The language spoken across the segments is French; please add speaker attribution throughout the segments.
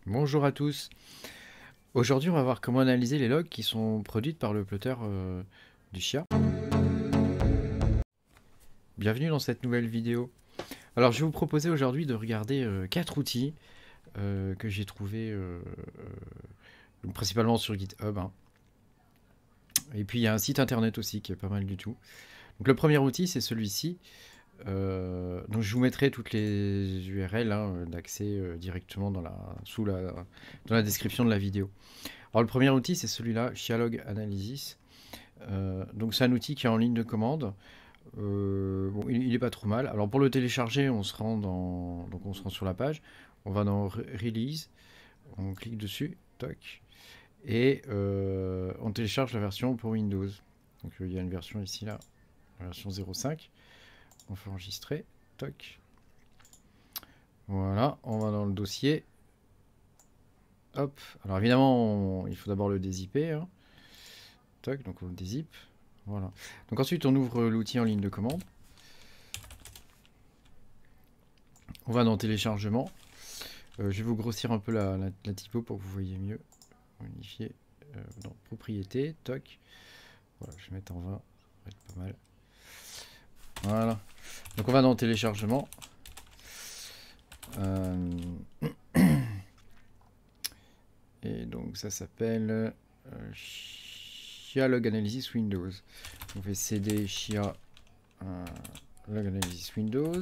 Speaker 1: Bonjour à tous. Aujourd'hui, on va voir comment analyser les logs qui sont produites par le plotter du Chia. Bienvenue dans cette nouvelle vidéo. Alors, je vais vous proposer aujourd'hui de regarder 4 outils que j'ai trouvés principalement sur GitHub, hein. Et puis, il y a un site internet aussi qui est pas mal du tout. Donc, le premier outil, c'est celui-ci. Donc, je vous mettrai toutes les URL d'accès directement dans la description de la vidéo. Alors, le premier outil, c'est celui-là, Chialog Analysis. Donc c'est un outil qui est en ligne de commande. Bon, il est pas trop mal. Alors pour le télécharger, on se rend sur la page. On va dans Release, on clique dessus, toc, et on télécharge la version pour Windows. Donc il y a une version ici là, la version 0.5. On fait enregistrer, toc. Voilà, on va dans le dossier. Hop. Alors évidemment, il faut d'abord le dézipper, hein. Toc, donc on le dézip. Voilà. Donc ensuite, on ouvre l'outil en ligne de commande. On va dans téléchargement. Je vais vous grossir un peu la typo pour que vous voyez mieux. Unifier dans propriété. Toc. Voilà, je vais mettre en 20. Ça va être pas mal. Voilà. Donc on va dans téléchargement. Et donc ça s'appelle Chia Log Analysis Windows. On fait cd Chia Log Analysis Windows.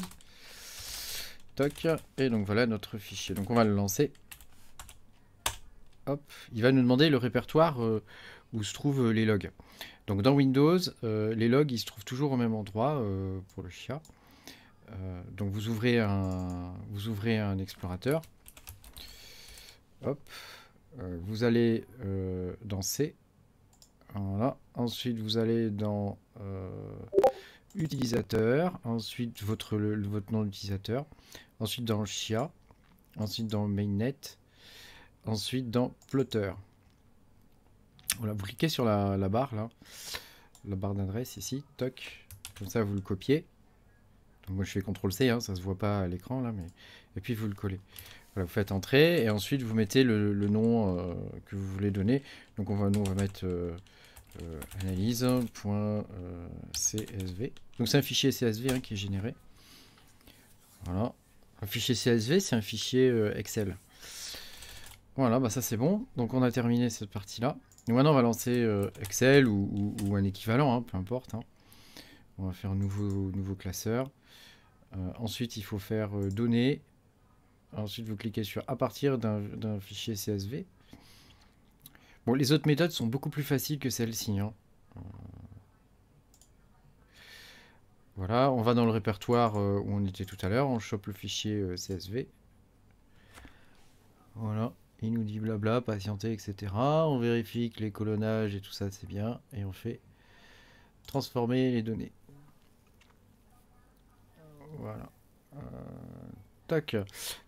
Speaker 1: Toc. Et donc voilà notre fichier. Donc on va le lancer. Hop. Il va nous demander le répertoire où se trouvent les logs. Donc dans Windows, les logs ils se trouvent toujours au même endroit pour le Chia. Donc vous ouvrez un explorateur. Hop. Vous allez dans C. Voilà. Ensuite vous allez dans utilisateur. Ensuite votre nom d'utilisateur. Ensuite dans Chia. Ensuite dans mainnet. Ensuite dans plotter. Voilà, vous cliquez sur la barre là, la barre d'adresse ici, toc, comme ça vous le copiez. Donc moi je fais CTRL-C, hein, ça se voit pas à l'écran là, mais et puis vous le collez. Voilà, vous faites entrer et ensuite vous mettez le nom que vous voulez donner. Donc nous on va mettre analyse.csv. Donc c'est un fichier CSV qui est généré. Voilà, un fichier CSV c'est un fichier Excel. Voilà, bah ça c'est bon. Donc on a terminé cette partie-là. Donc maintenant on va lancer Excel ou un équivalent, hein, peu importe, hein. On va faire un nouveau classeur. Ensuite il faut faire données. Ensuite vous cliquez sur à partir d'un fichier CSV. Bon, les autres méthodes sont beaucoup plus faciles que celle-ci, hein. Voilà, on va dans le répertoire où on était tout à l'heure, on chope le fichier CSV. Voilà. Il nous dit blabla, patienter, etc. On vérifie que les colonnages et tout ça c'est bien. Et on fait transformer les données. Voilà. Tac.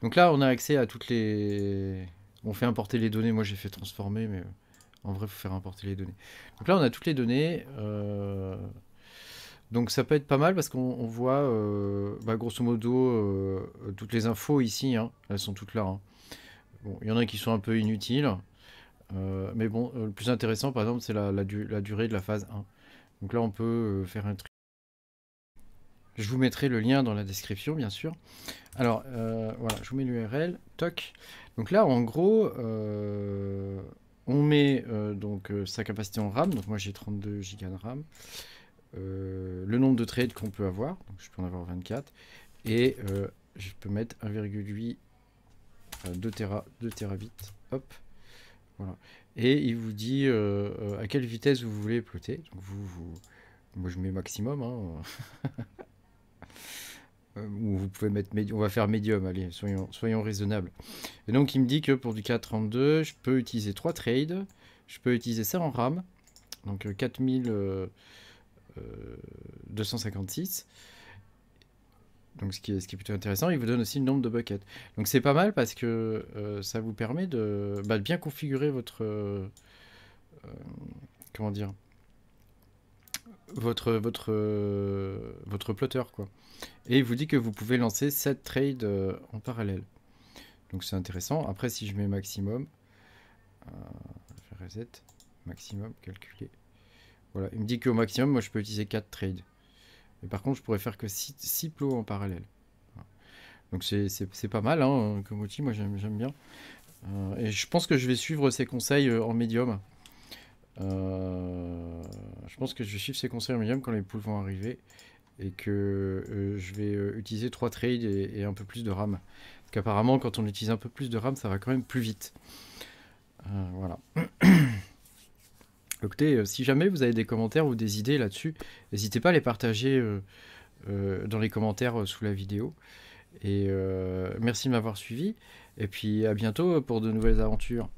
Speaker 1: Donc là on a accès à toutes les... On fait importer les données. Moi j'ai fait transformer, mais en vrai il faut faire importer les données. Donc là on a toutes les données. Donc ça peut être pas mal parce qu'on voit grosso modo toutes les infos ici, hein. Elles sont toutes là, hein. Bon, il y en a qui sont un peu inutiles. Mais bon, le plus intéressant, par exemple, c'est la durée de la phase 1. Donc là, on peut faire un tri. Je vous mettrai le lien dans la description, bien sûr. Alors, voilà, je vous mets l'URL. Toc. Donc là, en gros, on met sa capacité en RAM. Donc moi, j'ai 32 Go de RAM. Le nombre de trades qu'on peut avoir. Donc je peux en avoir 24. Et je peux mettre 1,8 2 terabits. Hop. Voilà. Et il vous dit à quelle vitesse vous voulez plotter. Donc moi je mets maximum, hein. Ou vous pouvez mettre on va faire médium, allez, soyons raisonnables. Et donc il me dit que pour du 432, je peux utiliser 3 trades. Je peux utiliser ça en RAM. Donc 4256. Donc ce qui est plutôt intéressant, il vous donne aussi le nombre de buckets. Donc c'est pas mal parce que ça vous permet de bien configurer votre comment dire, votre plotter, quoi. Et il vous dit que vous pouvez lancer 7 trades en parallèle. Donc c'est intéressant. Après, si je mets maximum, je fais reset, maximum, calculer. Voilà, il me dit qu'au maximum, moi je peux utiliser 4 trades. Mais par contre, je pourrais faire que 6 plots en parallèle. Voilà. Donc c'est pas mal hein, comme outil, moi j'aime bien. Et je pense que je vais suivre ses conseils en médium. Je pense que je vais suivre ses conseils en médium quand les poules vont arriver. Et que je vais utiliser 3 trades et un peu plus de RAM. Parce qu'apparemment, quand on utilise un peu plus de RAM, ça va quand même plus vite. Voilà. Écoutez, si jamais vous avez des commentaires ou des idées là-dessus, n'hésitez pas à les partager dans les commentaires sous la vidéo. Et merci de m'avoir suivi. Et puis à bientôt pour de nouvelles aventures.